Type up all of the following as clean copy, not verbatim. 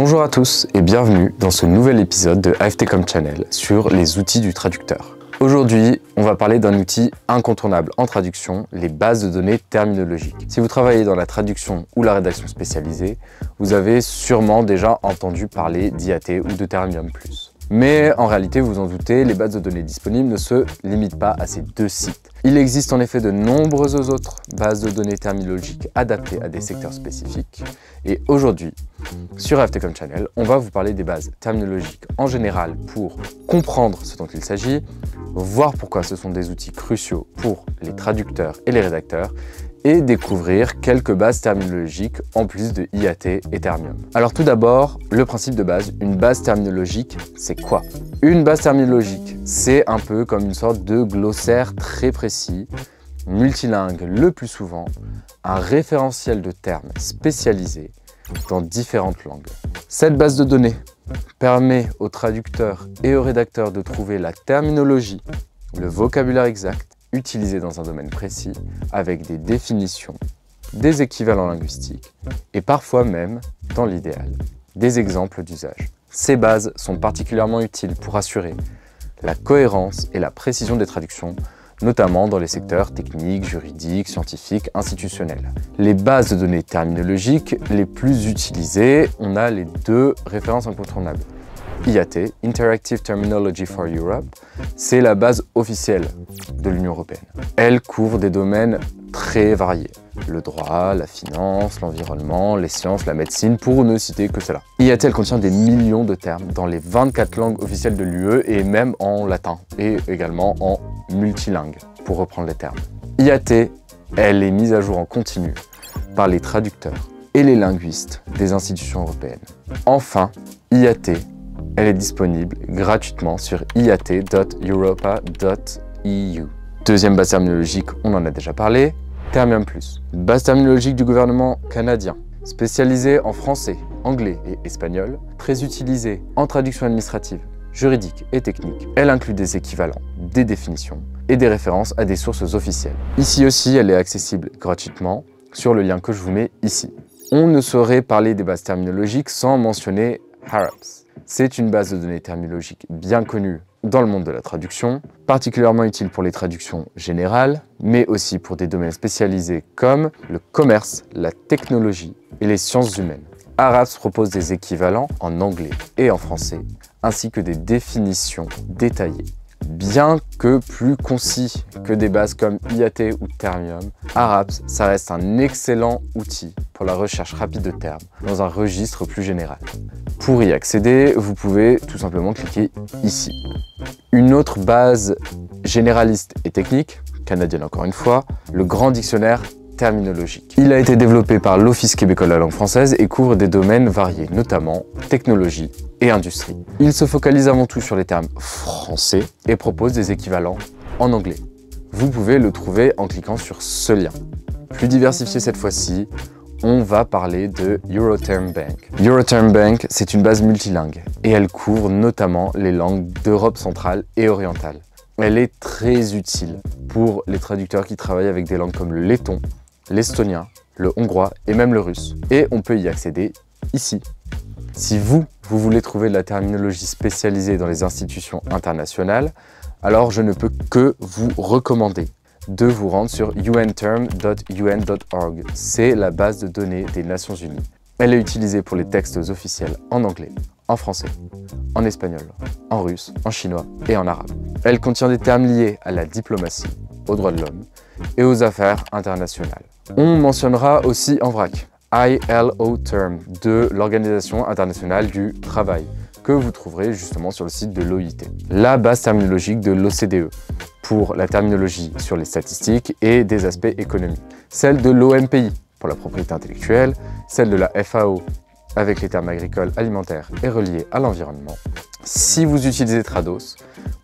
Bonjour à tous et bienvenue dans ce nouvel épisode de AFTCom Channel sur les outils du traducteur. Aujourd'hui, on va parler d'un outil incontournable en traduction, les bases de données terminologiques. Si vous travaillez dans la traduction ou la rédaction spécialisée, vous avez sûrement déjà entendu parler d'IAT ou de Termium+. Mais en réalité, vous en doutez, les bases de données disponibles ne se limitent pas à ces deux sites. Il existe en effet de nombreuses autres bases de données terminologiques adaptées à des secteurs spécifiques. Et aujourd'hui, sur AFTCom Channel, on va vous parler des bases terminologiques en général pour comprendre ce dont il s'agit, voir pourquoi ce sont des outils cruciaux pour les traducteurs et les rédacteurs, et découvrir quelques bases terminologiques en plus de IAT et Termium. Alors tout d'abord, le principe de base, une base terminologique, c'est quoi? Une base terminologique, c'est un peu comme une sorte de glossaire très précis, multilingue le plus souvent, un référentiel de termes spécialisés dans différentes langues. Cette base de données permet aux traducteurs et aux rédacteurs de trouver la terminologie, le vocabulaire exact, utilisé dans un domaine précis, avec des définitions, des équivalents linguistiques et parfois même, dans l'idéal, des exemples d'usage. Ces bases sont particulièrement utiles pour assurer la cohérence et la précision des traductions, notamment dans les secteurs techniques, juridiques, scientifiques, institutionnels. Les bases de données terminologiques les plus utilisées, on a les deux références incontournables. IAT, Interactive Terminology for Europe, c'est la base officielle de l'Union européenne. Elle couvre des domaines très variés. Le droit, la finance, l'environnement, les sciences, la médecine, pour ne citer que cela. IAT, elle contient des millions de termes dans les 24 langues officielles de l'UE et même en latin et également en multilingue, pour reprendre les termes. IAT, elle est mise à jour en continu par les traducteurs et les linguistes des institutions européennes. Enfin, IAT, elle est disponible gratuitement sur iat.europa.eu. Deuxième base terminologique, on en a déjà parlé, Termium+. Base terminologique du gouvernement canadien, spécialisée en français, anglais et espagnol, très utilisée en traduction administrative, juridique et technique. Elle inclut des équivalents, des définitions et des références à des sources officielles. Ici aussi, elle est accessible gratuitement sur le lien que je vous mets ici. On ne saurait parler des bases terminologiques sans mentionner Harrops. C'est une base de données terminologiques bien connue dans le monde de la traduction, particulièrement utile pour les traductions générales, mais aussi pour des domaines spécialisés comme le commerce, la technologie et les sciences humaines. Harrops propose des équivalents en anglais et en français, ainsi que des définitions détaillées. Bien que plus concis que des bases comme IAT ou Termium, Harrops, ça reste un excellent outil pour la recherche rapide de termes dans un registre plus général. Pour y accéder, vous pouvez tout simplement cliquer ici. Une autre base généraliste et technique, canadienne encore une fois, le Grand Dictionnaire terminologique. Il a été développé par l'Office québécois de la langue française et couvre des domaines variés, notamment technologie et industrie. Il se focalise avant tout sur les termes français et propose des équivalents en anglais. Vous pouvez le trouver en cliquant sur ce lien. Plus diversifié cette fois-ci, on va parler de Euroterm Bank. Euroterm Bank, c'est une base multilingue et elle couvre notamment les langues d'Europe centrale et orientale. Elle est très utile pour les traducteurs qui travaillent avec des langues comme le letton, l'estonien, le hongrois et même le russe. Et on peut y accéder ici. Si vous voulez trouver de la terminologie spécialisée dans les institutions internationales, alors je ne peux que vous recommander de vous rendre sur unterm.un.org. C'est la base de données des Nations Unies. Elle est utilisée pour les textes officiels en anglais, en français, en espagnol, en russe, en chinois et en arabe. Elle contient des termes liés à la diplomatie, aux droits de l'homme et aux affaires internationales. On mentionnera aussi en vrac ILO Term de l'Organisation internationale du travail, que vous trouverez justement sur le site de l'OIT. La base terminologique de l'OCDE pour la terminologie sur les statistiques et des aspects économiques. Celle de l'OMPI pour la propriété intellectuelle, celle de la FAO avec les termes agricoles, alimentaires et reliés à l'environnement. Si vous utilisez Trados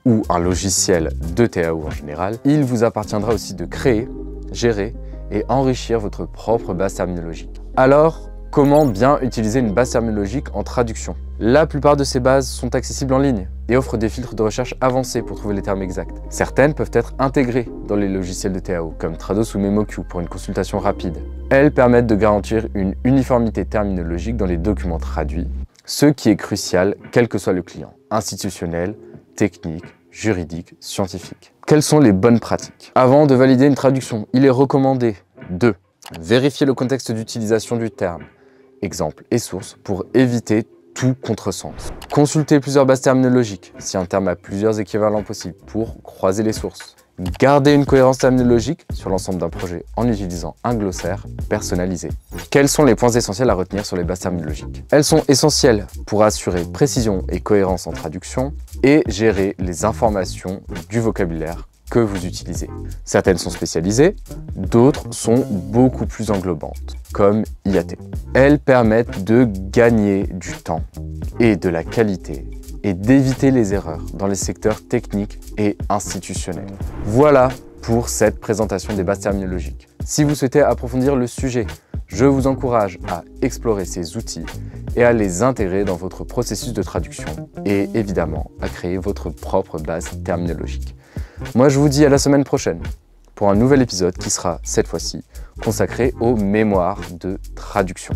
ou un logiciel de TAO en général, il vous appartiendra aussi de créer, gérer et enrichir votre propre base terminologique. Alors, comment bien utiliser une base terminologique en traduction? La plupart de ces bases sont accessibles en ligne et offrent des filtres de recherche avancés pour trouver les termes exacts. Certaines peuvent être intégrées dans les logiciels de TAO, comme Trados ou MemoQ pour une consultation rapide. Elles permettent de garantir une uniformité terminologique dans les documents traduits, ce qui est crucial quel que soit le client, institutionnel, technique, juridique, scientifique. Quelles sont les bonnes pratiques? Avant de valider une traduction, il est recommandé de vérifier le contexte d'utilisation du terme, exemple et source, pour éviter tout contresens. Consulter plusieurs bases terminologiques, si un terme a plusieurs équivalents possibles, pour croiser les sources. Garder une cohérence terminologique sur l'ensemble d'un projet en utilisant un glossaire personnalisé. Quels sont les points essentiels à retenir sur les bases terminologiques? Elles sont essentielles pour assurer précision et cohérence en traduction et gérer les informations du vocabulaire que vous utilisez. Certaines sont spécialisées, d'autres sont beaucoup plus englobantes, comme IAT. Elles permettent de gagner du temps et de la qualité et d'éviter les erreurs dans les secteurs techniques et institutionnels. Voilà pour cette présentation des bases terminologiques. Si vous souhaitez approfondir le sujet, je vous encourage à explorer ces outils et à les intégrer dans votre processus de traduction et évidemment à créer votre propre base terminologique. Moi, je vous dis à la semaine prochaine pour un nouvel épisode qui sera cette fois-ci consacré aux mémoires de traduction.